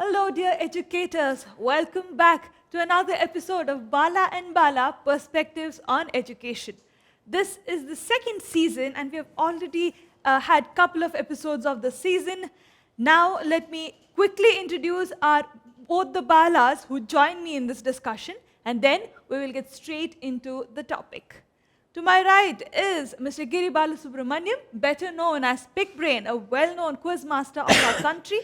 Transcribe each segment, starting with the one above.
Hello, dear educators. Welcome back to another episode of Bala and Bala Perspectives on Education. This is the second season, and we have already had a couple of episodes of the season. Now, let me quickly introduce both the Balas who join me in this discussion, and then we will get straight into the topic. To my right is Mr. Giri Balasubramaniam, better known as Pick Brain, a well-known quiz master of our country.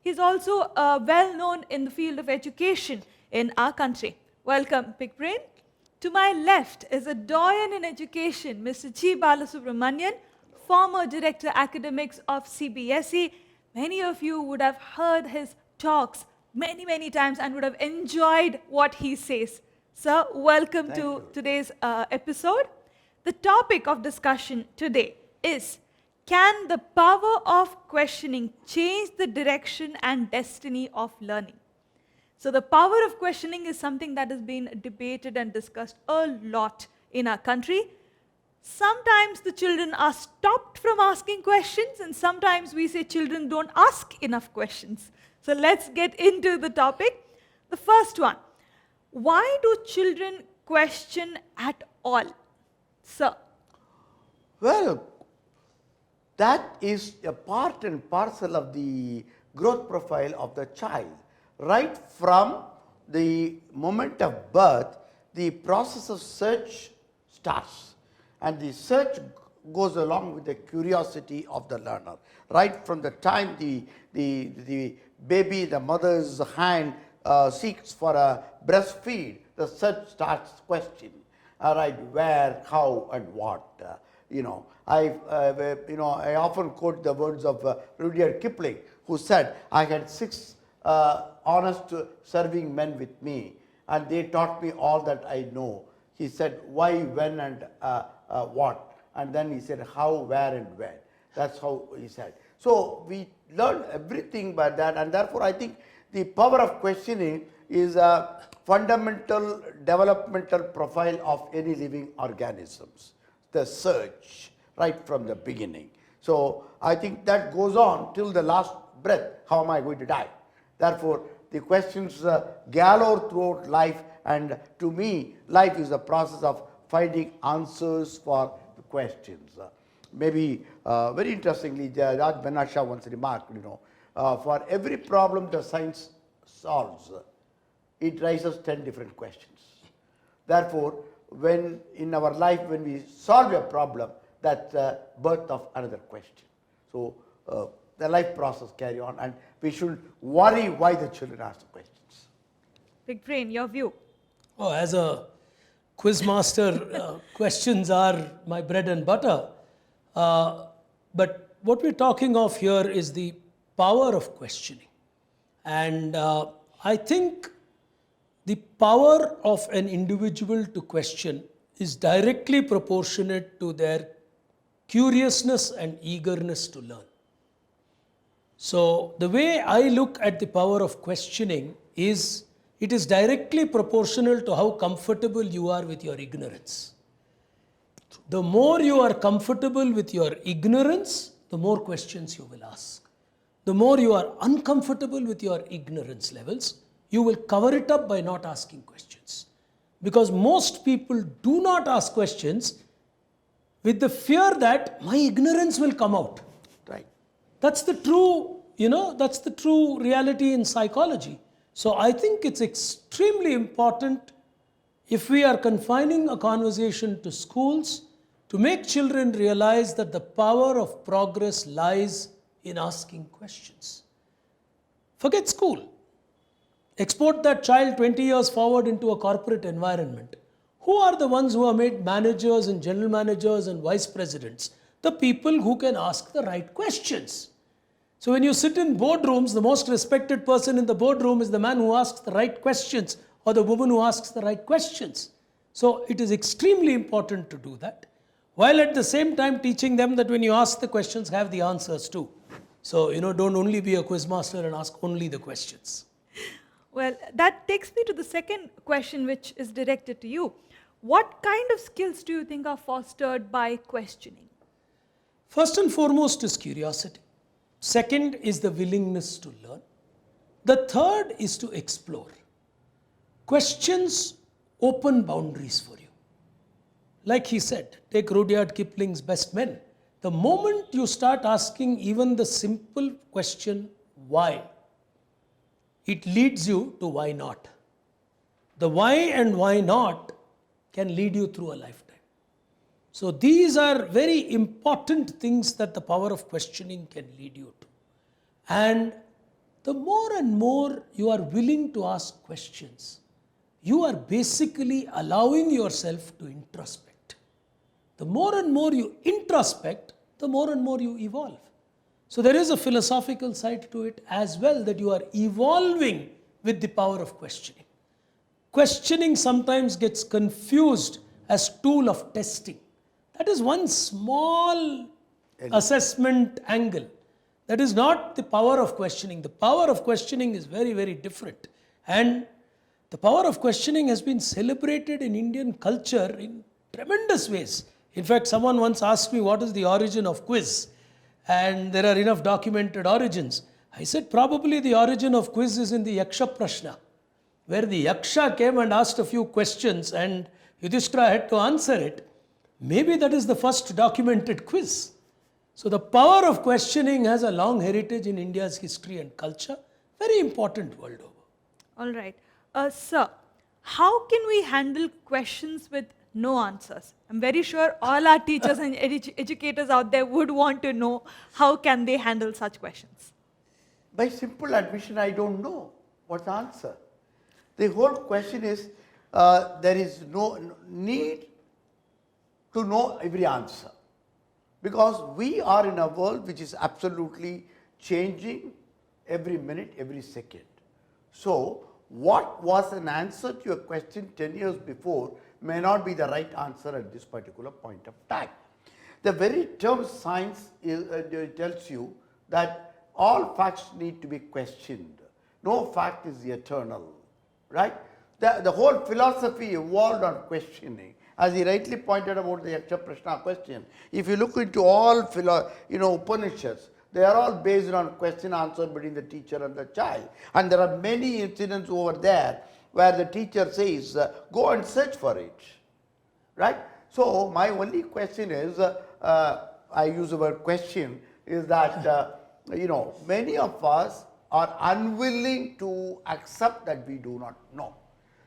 He's also well known in the field of education in our country. Welcome, Pick Brain. To my left is a doyen in education, Mr. G. Balasubramanian, former Director Academics of CBSE. Many of you would have heard his talks many times and would have enjoyed what he says. Sir, welcome to today's episode. The topic of discussion today is, can the power of questioning change the direction and destiny of learning? So the power of questioning is something that has been debated and discussed a lot in our country. Sometimes the children are stopped from asking questions, and sometimes we say children don't ask enough questions. So let's get into the topic. The first one, why do children question at all? Sir. Well, that is a part and parcel of the growth profile of the child. Right from the moment of birth, the process of search starts, and the search goes along with the curiosity of the learner. Right from the time the baby, the mother's hand seeks for a breastfeed, the search starts questioning. Right, where, how, and what. I often quote the words of Rudyard Kipling, who said, "I had 6 honest serving men with me, and they taught me all that I know." He said, "Why, when, and what?" And then he said, "How, where, and when." That's how he said. So we learn everything by that, and therefore I think the power of questioning is a fundamental developmental profile of any living organisms, the search right from the beginning. So I think that goes on till the last breath. How am I going to die? Therefore, the questions galore throughout life, and to me, life is a process of finding answers for the questions. Maybe very interestingly, Raj Benasha once remarked, for every problem the science solves, it raises 10 different questions. Therefore, when in our life, when we solve a problem, that's the birth of another question. So the life process carry on, and we should worry why the children ask the questions. Big Brain, your view. Oh, as a quiz master, questions are my bread and butter. But what we're talking of here is the power of questioning. And I think the power of an individual to question is directly proportionate to their curiousness and eagerness to learn. So the way I look at the power of questioning is, it is directly proportional to how comfortable you are with your ignorance. The more you are comfortable with your ignorance, the more questions you will ask. The more you are uncomfortable with your ignorance levels, you will cover it up by not asking questions. Because most people do not ask questions with the fear that my ignorance will come out. Right. That's the true, that's the true reality in psychology. So I think it's extremely important, if we are confining a conversation to schools, to make children realize that the power of progress lies in asking questions. Forget school. Export that child 20 years forward into a corporate environment. Who are the ones who are made managers and general managers and vice presidents? The people who can ask the right questions. So when you sit in boardrooms, the most respected person in the boardroom is the man who asks the right questions, or the woman who asks the right questions. So it is extremely important to do that, while at the same time teaching them that when you ask the questions, have the answers too. So, don't only be a quiz master and ask only the questions. Well, that takes me to the second question, which is directed to you. What kind of skills do you think are fostered by questioning? First and foremost is curiosity. Second is the willingness to learn. The third is to explore. Questions open boundaries for you. Like he said, take Rudyard Kipling's Best Men. The moment you start asking even the simple question, why, it leads you to why not. The why and why not can lead you through a lifetime. So these are very important things that the power of questioning can lead you to. And the more and more you are willing to ask questions, you are basically allowing yourself to introspect. The more and more you introspect, the more and more you evolve. So there is a philosophical side to it as well, that you are evolving with the power of questioning. Questioning sometimes gets confused as tool of testing. That is one small assessment angle. That is not the power of questioning. The power of questioning is very, very different. And the power of questioning has been celebrated in Indian culture in tremendous ways. In fact, someone once asked me, what is the origin of quiz? And there are enough documented origins. I said, probably the origin of quiz is in the Yaksha Prashna, where the Yaksha came and asked a few questions and Yudhishthira had to answer it. Maybe that is the first documented quiz. So the power of questioning has a long heritage in India's history and culture. Very important world over. All right. Sir, how can we handle questions with no answers? I'm very sure all our teachers and educators out there would want to know how can they handle such questions. By simple admission, I don't know what's the answer. The whole question is, there is no need to know every answer. Because we are in a world which is absolutely changing every minute, every second. So, what was an answer to a question 10 years before may not be the right answer at this particular point of time. The very term science tells you that all facts need to be questioned. No fact is eternal, right? The whole philosophy evolved on questioning. As he rightly pointed about the Yaksha Prashna question, if you look into all Upanishads, they are all based on question answer between the teacher and the child. And there are many incidents over there where the teacher says, go and search for it, right? So my only question is, I use the word question, is that, many of us are unwilling to accept that we do not know.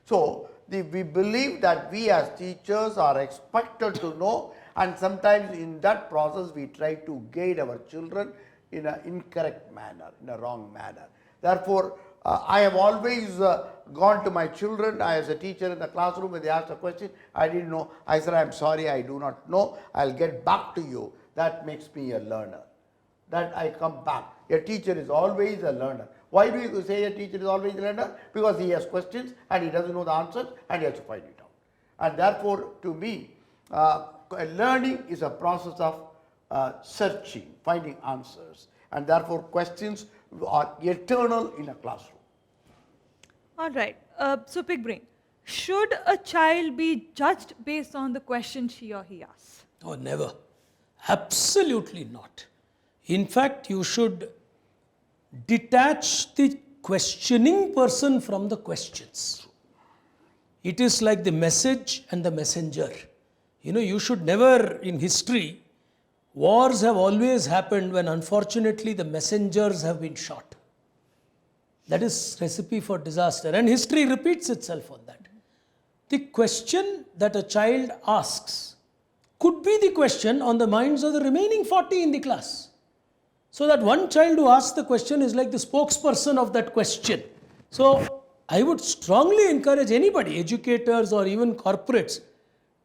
So we believe that we as teachers are expected to know, and sometimes in that process we try to guide our children in an incorrect manner, in a wrong manner. Therefore, I have always gone to my children as a teacher in the classroom when they asked a question, I didn't know. I said, I'm sorry, I do not know. I'll get back to you. That makes me a learner. That I come back. A teacher is always a learner. Why do you say a teacher is always a learner? Because he has questions and he doesn't know the answers and he has to find it out. And therefore, to me, learning is a process of searching, finding answers. And therefore, questions are eternal in a classroom. All right. So, Big Brain, should a child be judged based on the question she or he asks? Oh, never. Absolutely not. In fact, you should detach the questioning person from the questions. It is like the message and the messenger. You should never, in history, wars have always happened when unfortunately the messengers have been shot. That is recipe for disaster, and history repeats itself on that. The question that a child asks could be the question on the minds of the remaining 40 in the class. So that one child who asks the question is like the spokesperson of that question. So I would strongly encourage anybody, educators or even corporates,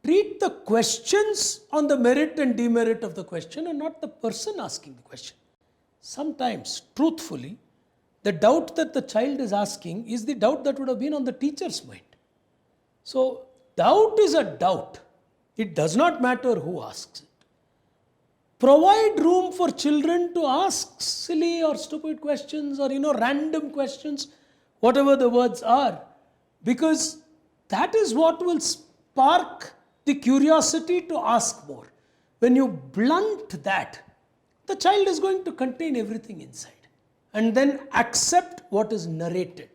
treat the questions on the merit and demerit of the question and not the person asking the question. Sometimes, truthfully, the doubt that the child is asking is the doubt that would have been on the teacher's mind. So, doubt is a doubt. It does not matter who asks it. Provide room for children to ask silly or stupid questions or, random questions, whatever the words are, because that is what will spark the curiosity to ask more. When you blunt that, the child is going to contain everything inside. and then accept what is narrated,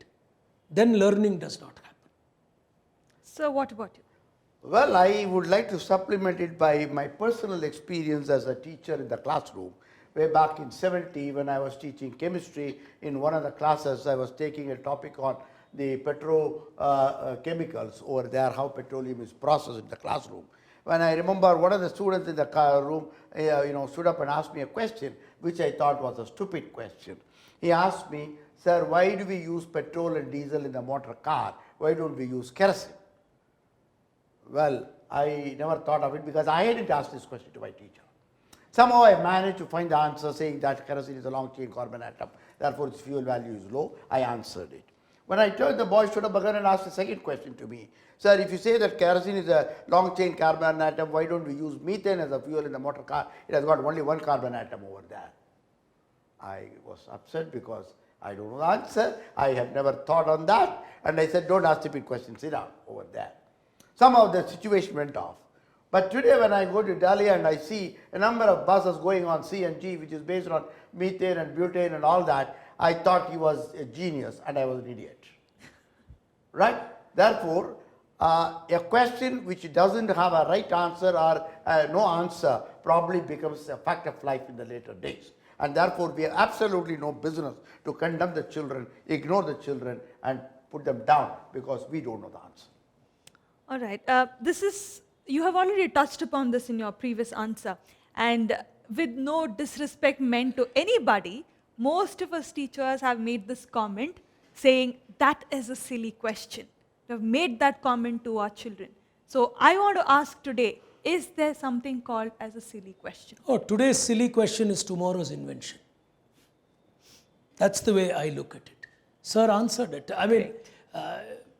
then learning does not happen. So what about you? Well, I would like to supplement it by my personal experience as a teacher in the classroom. Way back in 70, when I was teaching chemistry, in one of the classes, I was taking a topic on the petrochemicals over there, how petroleum is processed in the classroom. When I remember one of the students in the room, stood up and asked me a question, which I thought was a stupid question. He asked me, "Sir, why do we use petrol and diesel in the motor car? Why don't we use kerosene?" Well, I never thought of it because I hadn't asked this question to my teacher. Somehow I managed to find the answer saying that kerosene is a long chain carbon atom, therefore its fuel value is low. I answered it. When I turned, the boy stood up again and asked a second question to me. "Sir, if you say that kerosene is a long chain carbon atom, why don't we use methane as a fuel in the motor car? It has got only one carbon atom over there." I was upset because I don't know the answer. I have never thought on that. And I said, "Don't ask stupid questions, sit down over there." Somehow the situation went off. But today when I go to Delhi and I see a number of buses going on CNG, which is based on methane and butane and all that, I thought he was a genius and I was an idiot. Right? Therefore, a question which doesn't have a right answer or no answer probably becomes a fact of life in the later days. And therefore, we have absolutely no business to condemn the children, ignore the children, and put them down because we don't know the answer. All right. You have already touched upon this in your previous answer. And with no disrespect meant to anybody, most of us teachers have made this comment saying that is a silly question. We have made that comment to our children. So I want to ask today, is there something called as a silly question? Oh, today's silly question is tomorrow's invention. That's the way I look at it. Sir answered it. I mean,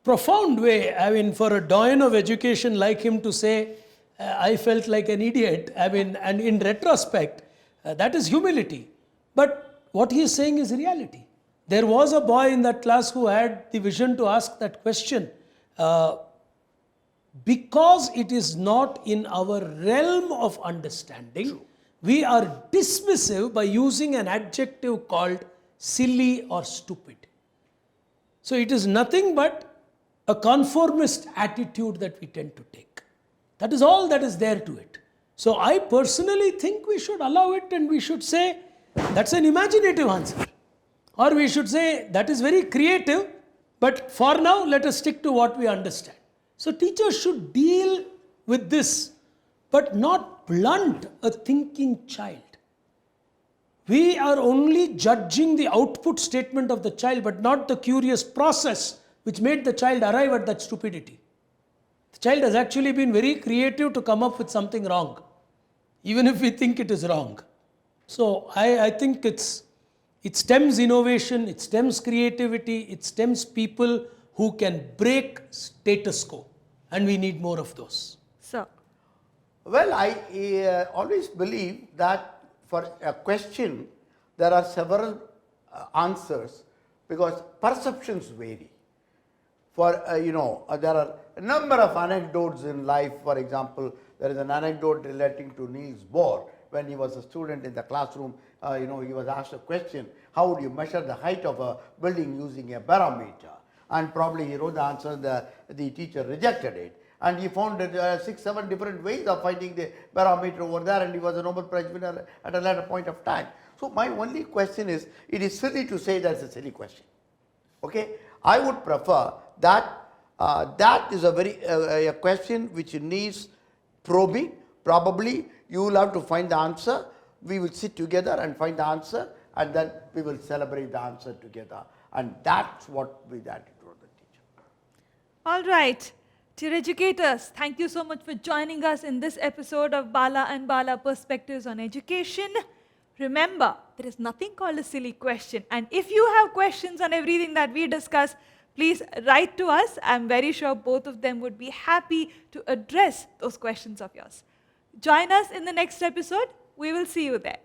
profound way. I mean, for a doyen of education like him to say, I felt like an idiot. I mean, and in retrospect, that is humility. But what he is saying is reality. There was a boy in that class who had the vision to ask that question. Because it is not in our realm of understanding, we are dismissive by using an adjective called silly or stupid. So it is nothing but a conformist attitude that we tend to take. That is all that is there to it. So I personally think we should allow it and we should say that's an imaginative answer. Or we should say that is very creative, but for now let us stick to what we understand. So teachers should deal with this, but not blunt a thinking child. We are only judging the output statement of the child, but not the curious process which made the child arrive at that stupidity. The child has actually been very creative to come up with something wrong, even if we think it is wrong. So I think it stems innovation, it stems creativity, it stems people who can break status quo. And we need more of those. Sir. Well, I always believe that for a question, there are several answers because perceptions vary. For, there are a number of anecdotes in life. For example, there is an anecdote relating to Niels Bohr. When he was a student in the classroom, he was asked a question, how would you measure the height of a building using a barometer? And probably he wrote the answer, the teacher rejected it. And he found 6-7 different ways of finding the barometer over there, and he was a Nobel Prize winner at a later point of time. So my only question is, it is silly to say that's a silly question. Okay? I would prefer that that is a question which needs probing. Probably you will have to find the answer. We will sit together and find the answer, and then we will celebrate the answer together. And that's what we that to the teacher. All right. Dear educators, thank you so much for joining us in this episode of Bala and Bala Perspectives on Education. Remember, there is nothing called a silly question. And if you have questions on everything that we discuss, please write to us. I'm very sure both of them would be happy to address those questions of yours. Join us in the next episode. We will see you there.